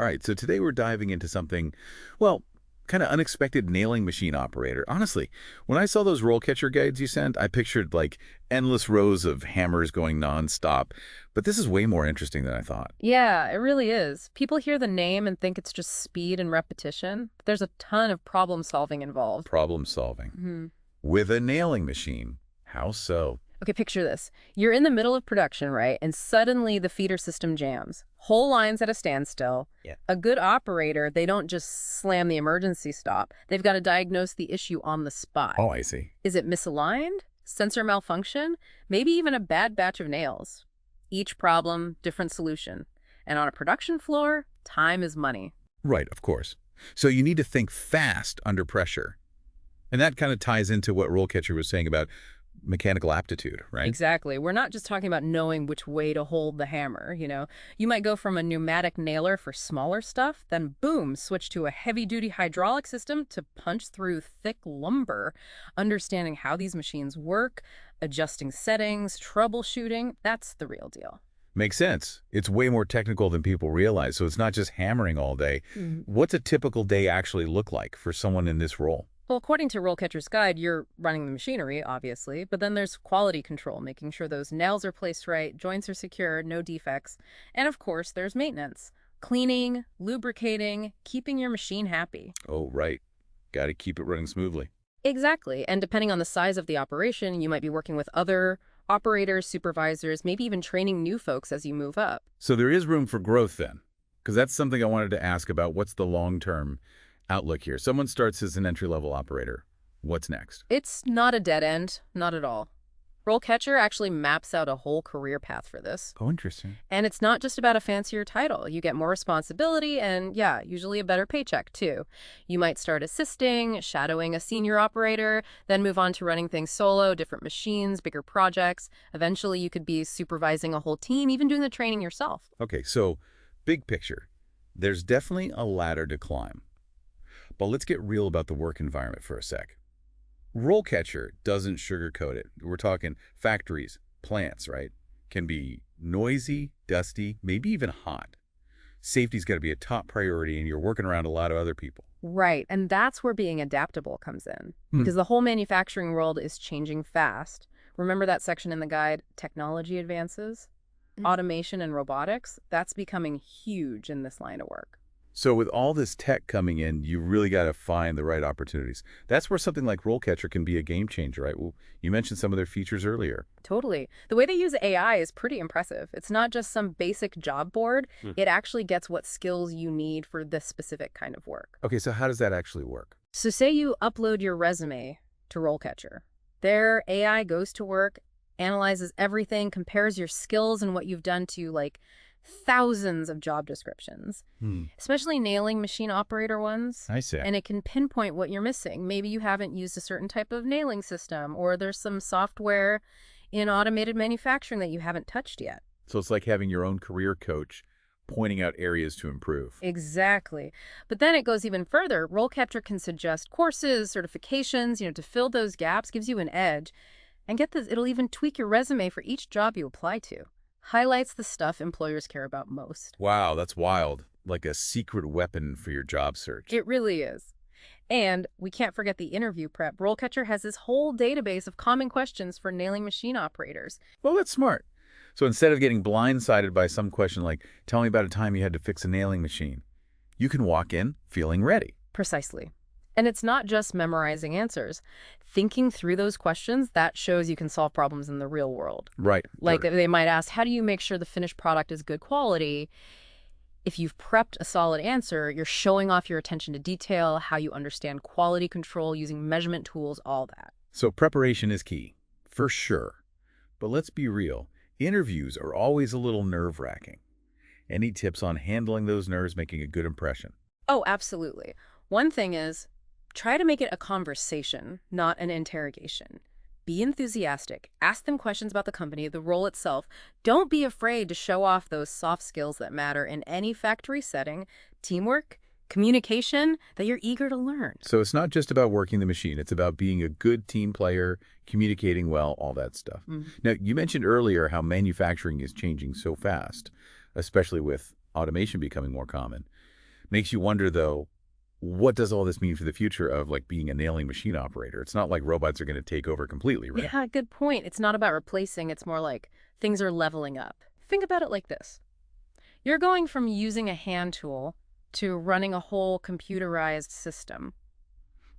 All right, so today we're diving into something, well, kind of unexpected nailing machine operator. Honestly, when I saw those roll catcher guides you sent, I pictured like endless rows of hammers going nonstop. But this is way more interesting than I thought. Yeah, it really is. People hear the name and think it's just speed and repetition, but there's a ton of problem solving involved. Problem solving. hmm With a nailing machine. How so? Okay, picture this. You're in the middle of production, right? And suddenly the feeder system jams. Whole lines at a standstill. Yeah. A good operator, they don't just slam the emergency stop. They've got to diagnose the issue on the spot. Oh, I see. Is it misaligned? Sensor malfunction? Maybe even a bad batch of nails. Each problem, different solution. And on a production floor, time is money. Right, of course. So you need to think fast under pressure. And that kind of ties into what RoleCatcher was saying about mechanical aptitude, right? Exactly. We're not just talking about knowing which way to hold the hammer, You might go from a pneumatic nailer for smaller stuff, then boom, switch to a heavy-duty hydraulic system to punch through thick lumber. Understanding how these machines work, adjusting settings, troubleshooting, that's the real deal. Makes sense. It's way more technical than people realize, so it's not just hammering all day. What's a typical day actually look like for someone in this role? Well, according to RoleCatcher's guide, you're running the machinery, obviously, but then there's quality control, making sure those nails are placed right, joints are secure, no defects. And of course, there's maintenance. Cleaning, lubricating, keeping your machine happy. Oh, right. Got to keep it running smoothly. Exactly. And depending on the size of the operation, you might be working with other operators, supervisors, maybe even training new folks as you move up. So there is room for growth then, because that's something I wanted to ask about. What's the long-term outlook here? Someone starts as an entry-level operator. What's next? It's not a dead end, not at all. RoleCatcher actually maps out a whole career path for this. Oh, interesting. And it's not just about a fancier title. You get more responsibility and, yeah, usually a better paycheck, too. You might start assisting, shadowing a senior operator, then move on to running things solo, different machines, bigger projects. Eventually, you could be supervising a whole team, even doing the training yourself. Okay, so big picture. There's definitely a ladder to climb. But let's get real about the work environment for a sec. RoleCatcher doesn't sugarcoat it. We're talking factories, plants, right? Can be noisy, dusty, maybe even hot. Safety's got to be a top priority, and you're working around a lot of other people. Right, and that's where being adaptable comes in. Because the whole manufacturing world is changing fast. Remember that section in the guide, technology advances? Automation and robotics, that's becoming huge in this line of work. So with all this tech coming in, you really got to find the right opportunities. That's where something like RoleCatcher can be a game changer, right? Well, you mentioned some of their features earlier. Totally. The way they use AI is pretty impressive. It's not just some basic job board. It actually gets what skills you need for this specific kind of work. Okay, so how does that actually work? So say you upload your resume to RoleCatcher. Their AI goes to work, analyzes everything, compares your skills and what you've done to, like, thousands of job descriptions, especially nailing machine operator ones. I see. And it can pinpoint what you're missing. Maybe you haven't used a certain type of nailing system, or there's some software in automated manufacturing that you haven't touched yet. So it's like having your own career coach pointing out areas to improve. Exactly. But then it goes even further. RoleCatcher can suggest courses, certifications, to fill those gaps, gives you an edge. And get this, it'll even tweak your resume for each job you apply to. Highlights the stuff employers care about most. Wow, that's wild. Like a secret weapon for your job search. It really is. And we can't forget the interview prep. RoleCatcher has this whole database of common questions for nailing machine operators. Well, that's smart. So instead of getting blindsided by some question like, tell me about a time you had to fix a nailing machine, you can walk in feeling ready. Precisely. And it's not just memorizing answers. Thinking through those questions, that shows you can solve problems in the real world. Right. Like they might ask, how do you make sure the finished product is good quality? If you've prepped a solid answer, you're showing off your attention to detail, how you understand quality control using measurement tools, all that. So preparation is key, for sure. But let's be real. Interviews are always a little nerve-wracking. Any tips on handling those nerves, making a good impression? Oh, absolutely. One thing is, try to make it a conversation, not an interrogation. Be enthusiastic. Ask them questions about the company, the role itself. Don't be afraid to show off those soft skills that matter in any factory setting, teamwork, communication, that you're eager to learn. So it's not just about working the machine. It's about being a good team player, communicating well, all that stuff. Now, you mentioned earlier how manufacturing is changing so fast, especially with automation becoming more common. Makes you wonder, though, what does all this mean for the future of, like, being a nailing machine operator? It's not like robots are going to take over completely, right? Yeah, good point. It's not about replacing, it's more like things are leveling up. Think about it like this. You're going from using a hand tool to running a whole computerized system.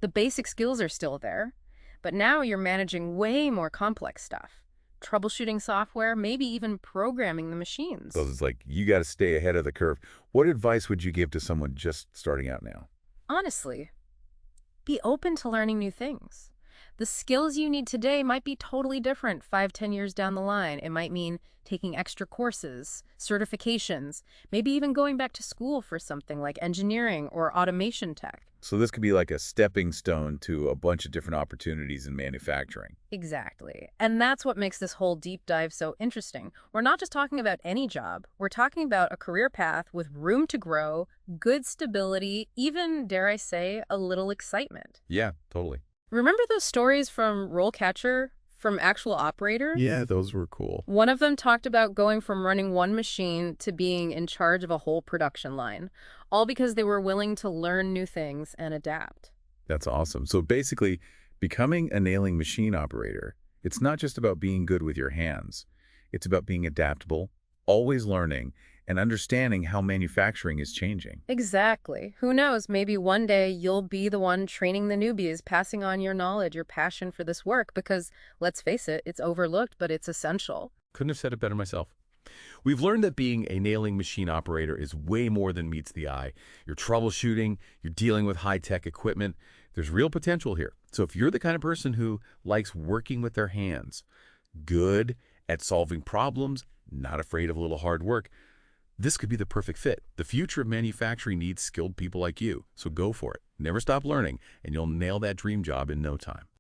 The basic skills are still there, but now you're managing way more complex stuff. Troubleshooting software, maybe even programming the So machines. it's like, you got to stay ahead of the curve. What advice would you give to someone just starting out now? Honestly, be open to learning new things. The skills you need today might be totally different 5, 10 years down the line. It might mean taking extra courses, certifications, maybe even going back to school for something like engineering or automation tech. So this could be like a stepping stone to a bunch of different opportunities in manufacturing. Exactly. And that's what makes this whole deep dive so interesting. We're not just talking about any job. We're talking about a career path with room to grow, good stability, even, dare I say, a little excitement. Yeah, totally. Remember those stories from RoleCatcher, from actual operators? Yeah, those were cool. One of them talked about going from running one machine to being in charge of a whole production line, all because they were willing to learn new things and adapt. That's awesome. So basically, becoming a nailing machine operator, it's not just about being good with your hands. It's about being adaptable, always learning, and understanding how manufacturing is changing. Exactly. Who knows, maybe one day you'll be the one training the newbies, passing on your knowledge, your passion for this work, because let's face it, it's overlooked, but it's essential. Couldn't have said it better myself. We've learned that being a nailing machine operator is way more than meets the eye. You're troubleshooting, you're dealing with high-tech equipment. There's real potential here. So if you're the kind of person who likes working with their hands, good at solving problems, not afraid of a little hard work, this could be the perfect fit. The future of manufacturing needs skilled people like you. So go for it. Never stop learning, and you'll nail that dream job in no time.